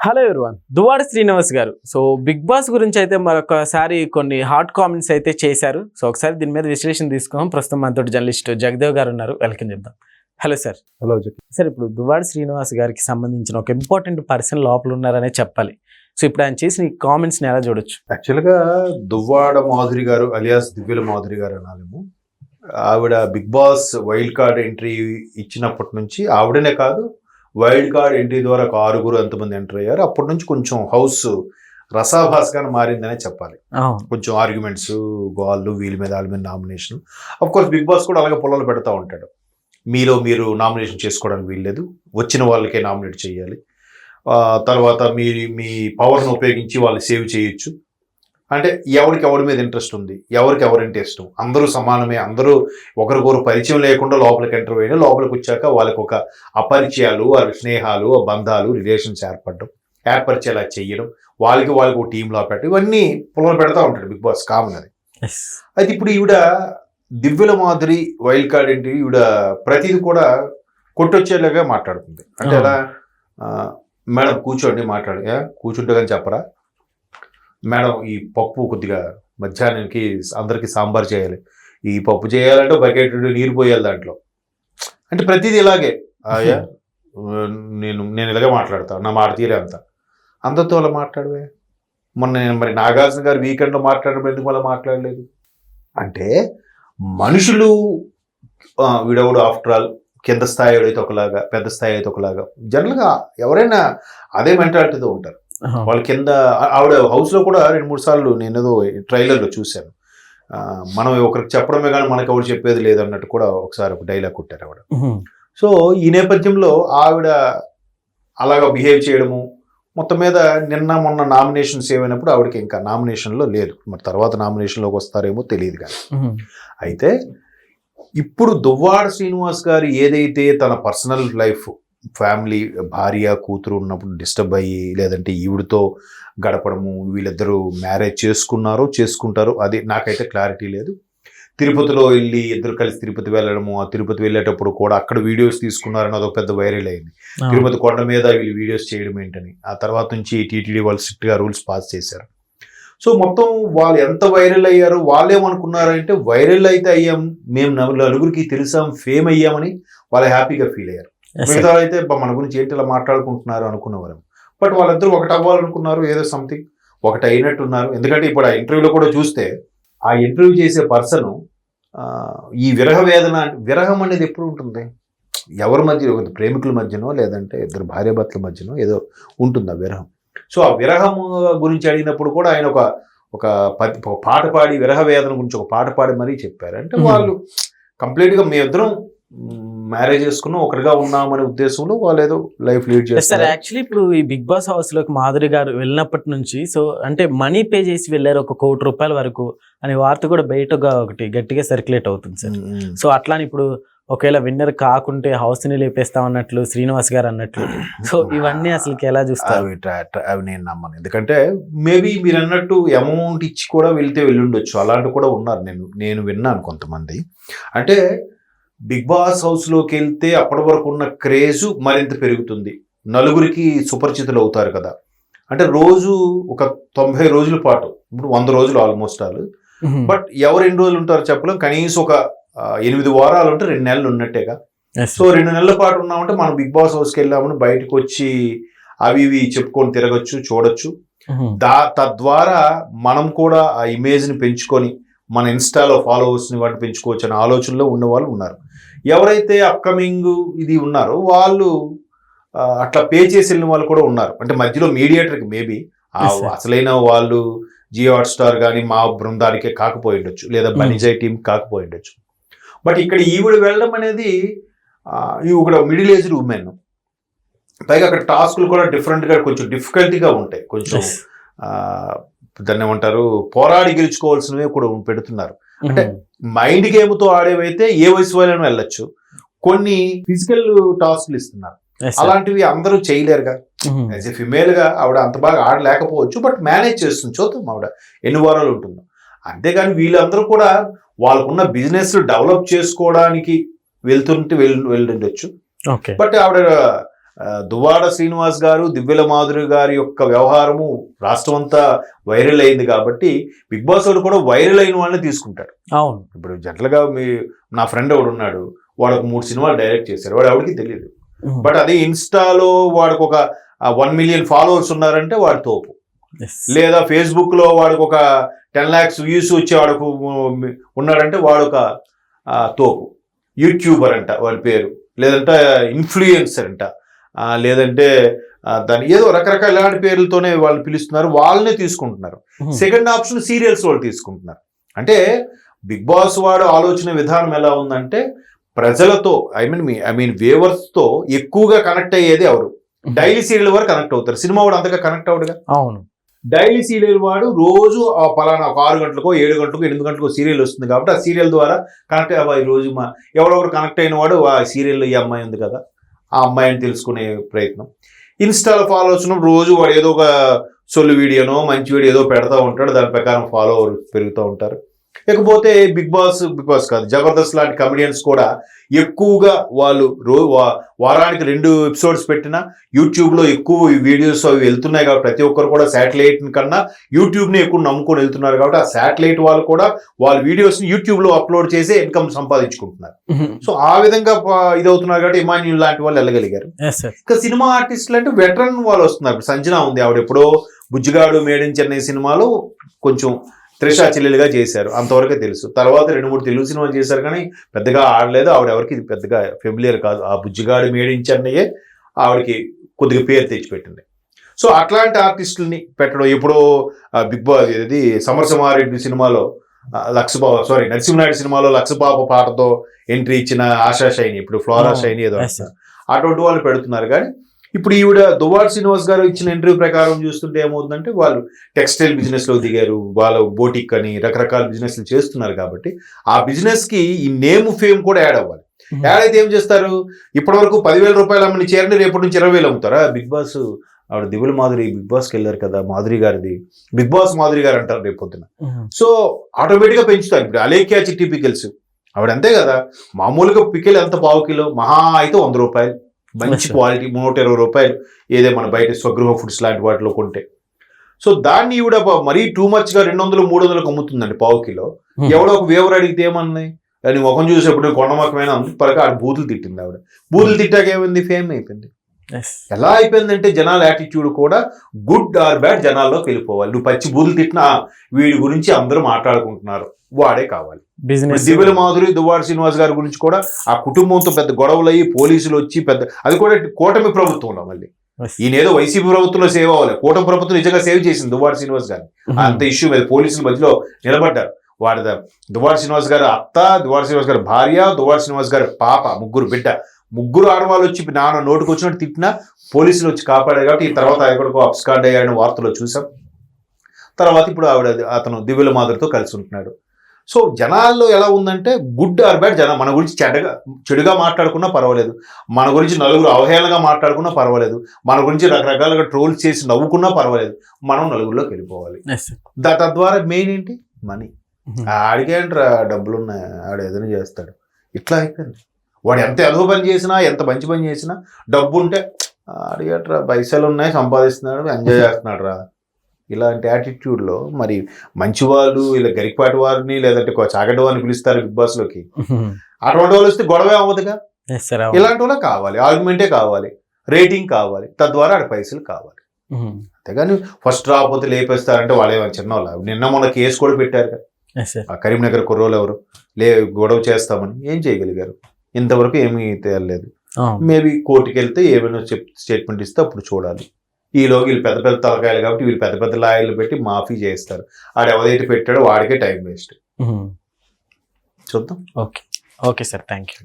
Hello everyone, Duvvada Srinivas గారు so big boss గురించి అయితే మరొకసారి కొన్ని హాట్ కామెంట్స్ అయితే చేశారు. సో ఒకసారి దీని మీద విశ్లేషణ తీసుకున్నాం. ప్రస్తుతం మనతో జర్నలిస్ట్ జగదేవ్ గారు ఉన్నారు, వెల్కమ్ చెప్దాం. Hello sir. హలో సార్, ఇప్పుడు దువ్వాడ శ్రీనివాస్ గారికి సంబంధించిన ఒక ఇంపార్టెంట్ పర్సన్ లోపల ఉన్నారనే చెప్పాలి. సో ఇప్పుడు ఆయన చేసిన ఈ కామెంట్స్ని ఎలా చూడొచ్చు? యాక్చువల్గా దువ్వాడ మాధురి గారు అలియాస్ దివ్యల మాధురి గారు అనాలేము. ఆవిడ Bigg Boss wild card entry ఇచ్చినప్పటి నుంచి ఆవిడనే కాదు, వైల్డ్ కార్డ్ ఎంట్రీ ద్వారా ఒక 6 అంతమంది ఎంటర్ అయ్యారు. అప్పటి నుంచి కొంచెం హౌస్ రసాభాస్గా మారిందనే చెప్పాలి. కొంచెం ఆర్గ్యుమెంట్స్, గోళ్ళు, వీళ్ళ మీద వాళ్ళ మీద nomination. Of course Bigg Boss కూడా అలాగే పొలాలు పెడతా ఉంటాడు. మీరు నామినేషన్ చేసుకోవడానికి వీల్లేదు, వచ్చిన వాళ్ళకే నామినేట్ చేయాలి, తర్వాత మీ పవర్ను ఉపయోగించి వాళ్ళు సేవ్ చేయొచ్చు. అంటే ఎవరి మీద ఇంట్రెస్ట్ ఉంది, ఎవరంటే ఇష్టం, అందరూ సమానమే, అందరూ ఒకరికొకరు పరిచయం లేకుండా లోపలికి ఎంటర్ అయ్యారు. లోపలికి వచ్చాక వాళ్ళకి ఒక అపరిచయాలు, వాళ్ళ స్నేహాలు, బంధాలు, రిలేషన్స్ ఏర్పరిచేలా చేయడం, వాళ్ళకి ఒక టీంలో పెట్టడం, ఇవన్నీ పొలం పెడతా ఉంటాడు బిగ్ బాస్, కామన్ అది. అయితే ఇప్పుడు ఈవిడ దివ్యల మాదిరి వైల్డ్ కార్డ్ ఏంటి, ఈవిడ ప్రతిది కూడా కొట్టొచ్చేలాగా మాట్లాడుతుంది. అంటే అలా మేడం కూర్చోండి కూర్చుంటే కానీ చెప్పరా మేడం, ఈ పప్పు కొద్దిగా మధ్యాహ్నానికి అందరికీ సాంబార్ చేయాలి, ఈ పప్పు చేయాలంటే బకెట్ నీరు పోయాలి దాంట్లో. అంటే ప్రతిదీ ఇలాగే నేను ఇలాగే మాట్లాడతాను, నా మాట తీరే అందరితో అలా మాట్లాడవే. నేను మరి నాగార్జున గారు వీకెండ్లో మాట్లాడడం ఎందుకు అలా మాట్లాడలేదు అంటే, మనుషులు వీడవుడు ఆఫ్టర్ ఆల్ కింద స్థాయి అయితే ఒకలాగా, పెద్ద స్థాయి అయితే ఒకలాగా, జనరల్గా ఎవరైనా అదే మెంటాలిటీతో ఉంటారు. వాళ్ళ కింద ఆవిడ హౌస్లో కూడా 2-3 సార్లు నేను ఏదో ట్రైలర్లో చూశాను, మనం ఒకరికి చెప్పడమే కానీ మనకు ఎవరు చెప్పేది లేదన్నట్టు కూడా ఒకసారి ఒక డైలాగ్ కొట్టారు ఆవిడ. సో ఈ నేపథ్యంలో ఆవిడ అలాగా బిహేవ్ చేయడము, మొత్తం మీద నిన్న మొన్న నామినేషన్స్ ఏమైనప్పుడు ఆవిడకి ఇంకా నామినేషన్లో లేదు. మరి తర్వాత నామినేషన్లోకి వస్తారేమో తెలియదు కానీ. అయితే ఇప్పుడు దువ్వాడ శ్రీనివాస్ గారు ఏదైతే తన పర్సనల్ లైఫ్, ఫ్యామిలీ, భార్య, కూతురు ఉన్నప్పుడు డిస్టర్బ్ అయ్యి, లేదంటే ఈవిడితో గడపడము, వీళ్ళిద్దరూ మ్యారేజ్ చేసుకుంటారు, అది నాకైతే క్లారిటీ లేదు. తిరుపతిలో వెళ్ళి ఇద్దరు కలిసి తిరుపతి వెళ్ళడము, ఆ తిరుపతి వెళ్ళేటప్పుడు కూడా అక్కడ వీడియోస్ తీసుకున్నారని అదొక పెద్ద వైరల్ అయింది. తిరుపతి కొండ మీద వీళ్ళు వీడియోస్ చేయడం ఏంటని. ఆ తర్వాత నుంచి టీటీడీ వాళ్ళు స్ట్రిక్ట్గా రూల్స్ పాస్ చేశారు. సో మొత్తం వాళ్ళు ఎంత వైరల్ అయ్యారో, వాళ్ళేమనుకున్నారంటే వైరల్ అయితే అయ్యాం, మేము నలుగురికి తెలిసాం, ఫేమ్ అయ్యామని వాళ్ళు హ్యాపీగా ఫీల్ అయ్యారు. మిగతా అయితే మన గురించి ఏంటి ఇలా మాట్లాడుకుంటున్నారు అనుకునేవారు. బట్ వాళ్ళిద్దరూ ఒకటి అవ్వాలనుకున్నారు, ఏదో సంథింగ్ ఒకటి అయినట్టున్నారు. ఎందుకంటే ఇప్పుడు ఆ ఇంటర్వ్యూలో కూడా చూస్తే ఆ ఇంటర్వ్యూ చేసే పర్సన్ ఈ విరహం అనేది ఎప్పుడు ఉంటుంది, ఎవరి మధ్య, ప్రేమికుల మధ్యనో లేదంటే ఇద్దరు భార్యాభర్తల మధ్యనో ఏదో ఉంటుంది ఆ విరహం. సో ఆ విరహం గురించి అడిగినప్పుడు కూడా ఆయన ఒక పాట పాడి, విరహ వేదన గురించి ఒక పాట పాడి మరీ చెప్పారు. అంటే వాళ్ళు కంప్లీట్గా మేమిద్దరం మ్యారేజ్ చేసుకున్నాం, ఒకటిగా ఉన్నామనే ఉద్దేశంలో వాళ్ళు ఏదో లైఫ్ లీడ్ చేస్తారు. యాక్చువల్లీ ఇప్పుడు ఈ బిగ్ బాస్ హౌస్ లోకి మాధురి గారు వెళ్ళినప్పటి నుంచి సో అంటే మనీ పే చేసి వెళ్ళారు ₹1 కోటి వరకు అనే వార్త కూడా బయటగా ఒకటి గట్టిగా సర్క్యులేట్ అవుతుంది సార్. సో అట్లానే ఇప్పుడు ఒకవేళ విన్నర్ కాకుంటే హౌస్ ని లేపేస్తా అన్నట్లు శ్రీనివాస్ గారు అన్నట్లు. సో ఇవన్నీ అసలు ఎలా చూస్తారు? అవి నేను నమ్మను. ఎందుకంటే మేబీ మీరు అన్నట్టు అమౌంట్ ఇచ్చి కూడా వెళ్తే వెళ్ళుండొచ్చు, అలాంటి కూడా ఉన్నారు. నేను విన్నాను కొంతమంది. అంటే బిగ్ బాస్ హౌస్లోకి వెళ్తే అప్పటి వరకు ఉన్న క్రేజు మరింత పెరుగుతుంది, నలుగురికి సుపరిచితులు అవుతారు కదా. అంటే రోజు ఒక 90 రోజుల పాటు, ఇప్పుడు 100 రోజులు ఆల్మోస్ట్ ఆల్. బట్ ఎవరు ఎన్ని రోజులు ఉంటారో చెప్పలేం. కనీసం ఒక 8 వారాలు ఉంటే 2 నెలలు ఉన్నట్టేగా. సో 2 నెలల పాటు ఉన్నామంటే మనం బిగ్ బాస్ హౌస్కి వెళ్ళామని బయటకు వచ్చి అవి ఇవి చెప్పుకొని తిరగచ్చు, చూడొచ్చు. తద్వారా మనం కూడా ఆ ఇమేజ్ని పెంచుకొని మన ఇన్స్టాలో ఫాలోవర్స్ని వాటిని పెంచుకోవచ్చు అనే ఆలోచనలో ఉన్న వాళ్ళు ఉన్నారు. ఎవరైతే అప్కమింగ్ ఇది ఉన్నారో వాళ్ళు అట్లా పే చేసి వెళ్ళిన వాళ్ళు కూడా ఉన్నారు. అంటే మధ్యలో మీడియేటర్కి మేబీ అసలైన వాళ్ళు జియో హాట్స్టార్ కానీ మా బృందానికే కాకపోయి ఉండొచ్చు, లేదా బనిజాయ్ టీం కాకపోయి ఉండొచ్చు. బట్ ఇక్కడ ఈవిడ వెళ్ళడం అనేది ఒక మిడిల్ ఏజ్డ్ ఉమెన్, పైగా అక్కడ టాస్క్లు కూడా డిఫరెంట్గా, కొంచెం డిఫికల్టీగా ఉంటాయి. కొంచెం దాన్ని ఏమంటారు, పోరాడి గెలుచుకోవాల్సినవి కూడా పెడుతున్నారు. అంటే మైండ్ గేమ్తో ఆడేవైతే ఏ వయసు వాళ్ళని వెళ్ళొచ్చు, కొన్ని ఫిజికల్ టాస్క్లు ఇస్తున్నారు, అలాంటివి అందరూ చేయలేరుగా. యాజ్ ఎ ఫిమేల్ గా ఆవిడ అంత బాగా ఆడలేకపోవచ్చు, బట్ మేనేజ్ చేస్తుంది. చూద్దాం ఆవిడ ఎన్ని వారాలు ఉంటుందో. అంతేగాని వీళ్ళందరూ కూడా వాళ్ళకున్న బిజినెస్ డెవలప్ చేసుకోవడానికి వెళ్తుంటే వెళ్ళుండొచ్చు. బట్ ఆవిడ దువ్వాడ శ్రీనివాస్ గారు, దివ్యల మాధురి గారి యొక్క వ్యవహారము రాష్ట్రం అంతా వైరల్ అయింది కాబట్టి బిగ్ బాస్ వాడు కూడా వైరల్ అయిన వాళ్ళని తీసుకుంటాడు. అవును. ఇప్పుడు జనరల్గా నా ఫ్రెండ్ ఒకడు ఉన్నాడు, వాడు ఒక 3 సినిమాలు డైరెక్ట్ చేశారు, వాడు ఎవరికి తెలియదు. బట్ అదే ఇన్స్టాలో వాడికి ఒక 1 మిలియన్ ఫాలోవర్స్ ఉన్నారంటే వాడు తోపు. లేదా ఫేస్బుక్ లో వాడికి ఒక 10 lakhs వ్యూస్ వచ్చే వాడుకు ఉన్నాడంటే వాడొక తోపు. యూట్యూబర్ అంట వాళ్ళ పేరు, లేదంటే ఇన్ఫ్లుయెన్సర్ అంట, లేదంటే దాని ఏదో రకరకాల ఇలాంటి పేర్లతోనే వాళ్ళు పిలుస్తున్నారు, వాళ్ళనే తీసుకుంటున్నారు. సెకండ్ ఆప్షన్ సీరియల్స్ వాళ్ళు తీసుకుంటున్నారు. అంటే బిగ్ బాస్ వాడు ఆలోచన విధానం ఎలా ఉందంటే ప్రజలతో ఐ మీన్ వేవర్స్ తో ఎక్కువగా కనెక్ట్ అయ్యేది ఎవరు? డైలీ సీరియల్ వారు కనెక్ట్ అవుతారు. సినిమా వాడు అంతగా కనెక్ట్ అవుడుగా. అవును. డైలీ సీరియల్ వాడు రోజు పలానా 6 గంటలకో 7 గంటలకో 8 గంటలకో సీరియల్ వస్తుంది కాబట్టి ఆ సీరియల్ ద్వారా కనెక్ట్ అయ్యి రోజు ఎవరెవరు కనెక్ట్ అయిన వాడు ఆ సీరియల్లో ఈ అమ్మాయి ఉంది కదా, ఆ అమ్మాయిని తెలుసుకునే ప్రయత్నం. ఇన్స్టాలో ఫాలో వచ్చినప్పుడు రోజు వాడు ఏదో ఒక సొల్లు వీడియోనో మంచి వీడియో ఏదో పెడతా ఉంటాడు, దాని ప్రకారం ఫాలోవర్ పెరుగుతూ ఉంటారు. ఇకపోతే బిగ్ బాస్ కాదు, జబర్దస్త్ లాంటి కమెడియన్స్ కూడా ఎక్కువగా వాళ్ళు వారానికి 2 ఎపిసోడ్స్ పెట్టినా యూట్యూబ్లో ఎక్కువ వీడియోస్ అవి వెళ్తున్నాయి కాబట్టి ప్రతి ఒక్కరు కూడా శాటిలైట్ కన్నా యూట్యూబ్ని ఎక్కువ నమ్ముకొని వెళ్తున్నారు కాబట్టి ఆ శాటిలైట్ వాళ్ళు కూడా వాళ్ళ వీడియోస్ని యూట్యూబ్లో అప్లోడ్ చేసి ఇన్కమ్ సంపాదించుకుంటున్నారు. సో ఆ విధంగా ఇదవుతున్నారు కాబట్టి ఇమాన్యుల్ లాంటి వాళ్ళు వెళ్ళగలిగారు. ఇంకా సినిమా ఆర్టిస్టులు అంటే వెటరన్ వాళ్ళు వస్తున్నారు. సంజన ఉంది, ఆవిడ ఎప్పుడో బుజ్జిగాడు మేడ్ ఇన్ చెన్నై సినిమాలో కొంచెం త్రిష చెల్లెలుగా చేశారు, అంతవరకే తెలుసు. తర్వాత 2-3 తెలుగు సినిమాలు చేశారు కానీ పెద్దగా ఆడలేదు. ఆవిడ ఎవరికి పెద్దగా ఫెమిలియర్ కాదు. ఆ బుజ్జిగాడు మేడ్ ఇన్ చెన్నయ్యే ఆవిడకి కొద్దిగా పేరు తెచ్చిపెట్టింది. సో అట్లాంటి ఆర్టిస్టులని పెట్టడం ఎప్పుడో బిగ్ బాస్ ఇది సమరసింహారెడ్డి సినిమాలో నరసింహనాయుడు సినిమాలో లక్షపాప పాటతో ఎంట్రీ ఇచ్చిన ఆశా షైని, ఇప్పుడు ఫ్లోరా షైని ఏదో అటువంటి వాళ్ళు పెడుతున్నారు. కానీ ఇప్పుడు ఈవిడ దువ్వాడ శ్రీనివాస్ గారు ఇచ్చిన ఇంటర్వ్యూ ప్రకారం చూస్తుంటే ఏమవుతుందంటే వాళ్ళు టెక్స్టైల్ బిజినెస్ లో దిగారు, వాళ్ళ బోటిక్ అని రకరకాల బిజినెస్లు చేస్తున్నారు కాబట్టి ఆ బిజినెస్ కి ఈ నేమ్ ఫేమ్ కూడా యాడ్ అవ్వాలి. యాడ్ అయితే ఏం చేస్తారు? ఇప్పటి వరకు 10,000 రూపాయలు అమ్మని చీరని రేపటి నుంచి 20,000 అమ్ముతారా? బిగ్ బాస్ ఆవిడ దివ్యల మాధురి బిగ్ బాస్కి వెళ్ళారు కదా, మాధురి గారిది బిగ్ బాస్ మాధురి గారు అంటారు రేపు పొద్దున. సో ఆటోమేటిక్ గా పెంచుతారు. ఇప్పుడు అలేఖ్యా చిట్టి పికిల్స్ ఆవిడ అంతే కదా, మామూలుగా పికిల్ ఎంత 1/2 కిలో మహా అయితే 100 రూపాయలు, మంచి క్వాలిటీ 120 రూపాయలు ఏదే మన బయట స్వగృహ ఫుడ్స్ లాంటి వాటిలో కొంటే. సో దాన్ని ఈవిడ మరీ టూ మచ్ గా 200-300 అమ్ముతుందండి 1/2 కిలో. ఎవడో ఒక వేవర్ అడిగితే ఏమన్నాయి, దాని ముఖం చూసేప్పుడు కొండమొక్కమైన పరక ఆడ బూతులు తిట్టింది. ఆవిడ బూతులు తిట్టాక ఏమైంది? ఫేమ్ అయిపోయింది. ఎలా అయిపోయిందంటే జనాల యాటిట్యూడ్ కూడా గుడ్ ఆర్ బ్యాడ్ జనాల్లోకి వెళ్ళిపోవాలి. నువ్వు పచ్చి బూతులు తిట్టినా వీడి గురించి అందరూ మాట్లాడుకుంటున్నారు, వాడే కావాలి. దివ్యల మాధురి దువ్వాడ శ్రీనివాస్ గారి గురించి కూడా ఆ కుటుంబంతో పెద్ద గొడవలు అయ్యి పోలీసులు వచ్చి అది కూడా కూటమి ప్రభుత్వంలో, మళ్ళీ ఈయనేదో వైసీపీ ప్రభుత్వంలో సేవ్ అవ్వాలి, కూటమి ప్రభుత్వం నిజంగా సేవ్ చేసింది దువ్వాడ శ్రీనివాస్ గారిని. అంత ఇష్యూ మీద పోలీసుల మధ్యలో నిలబడ్డారు. దువ్వాడ శ్రీనివాస్ గారి అత్త, దువ్వాడ శ్రీనివాస్ గారి భార్య, దువ్వాడ శ్రీనివాస్ గారి పాప, ముగ్గురు ఆడవాళ్ళు వచ్చి నాన్న నోటుకు వచ్చినట్టు తిట్టినా పోలీసులు వచ్చి కాపాడారు కాబట్టి ఈ తర్వాత ఎక్కడికో అబ్స్కాండ్ అయ్యాడని వార్తలో చూసాం. తర్వాత ఇప్పుడు అతను దివ్యల మాధురితో కలిసి ఉంటున్నాడు. సో జనాల్లో ఎలా ఉందంటే గుడ్ ఆర్ బ్యాడ్, మన గురించి చెడుగా మాట్లాడుకున్నా పర్వాలేదు, మన గురించి నలుగురు అవహేళనగా మాట్లాడుకున్నా పర్వాలేదు, మన గురించి రకరకాలుగా ట్రోల్స్ చేసి నవ్వుకున్నా పర్వాలేదు, మనం నలుగురిలోకి వెళ్ళిపోవాలి. తద్వారా మెయిన్ ఏంటి? మనీ. ఆడికేంట్రా డబ్బులు ఉన్నాయి, ఆడు ఏదైనా చేస్తాడు, ఇట్లా అయిపోయింది. వాడు ఎంత ఎదుగు పని చేసినా, ఎంత మంచి పని చేసినా డబ్బు ఉంటే అడిగట్రా, పైసలు ఉన్నాయి, సంపాదిస్తున్నాడు, ఎంజాయ్ చేస్తున్నాడు రా. ఇలాంటి యాటిట్యూడ్లో మరి మంచి వాళ్ళు ఇలా గరికపాటి వారిని లేదంటే చాగడ్డ వారిని పిలుస్తారు బిగ్ బాస్ లోకి. అటువంటి వాళ్ళు వస్తే గొడవే అవ్వదుగా. ఇలాంటి వాళ్ళే కావాలి, ఆర్గ్యుమెంటే కావాలి, రేటింగ్ కావాలి, తద్వారా ఆడ పైసలు కావాలి. అంతేగాని ఫస్ట్ రాకపోతే లేపేస్తారంటే వాళ్ళే చిన్న వాళ్ళు. నిన్న మొన్న కేసు కూడా పెట్టారు కదా, కరీంనగర్ కుర్రోలు ఎవరు గొడవ చేస్తామని, ఏం చేయగలిగారు? ఇంతవరకు ఏమీ తేలలేదు. మేబీ కోర్టుకి వెళ్తే ఏమైనా స్టేట్మెంట్ ఇస్తే అప్పుడు చూడాలి. ఈలోకి వీళ్ళు పెద్ద పెద్ద తలకాయలు కాబట్టి వీళ్ళు పెద్ద పెద్ద లాయర్లు పెట్టి మాఫీ చేస్తారు. ఆడు ఎవరైతే పెట్టాడో వాడికే టైం వేస్ట్. చూద్దాం. Okay sir, thank you.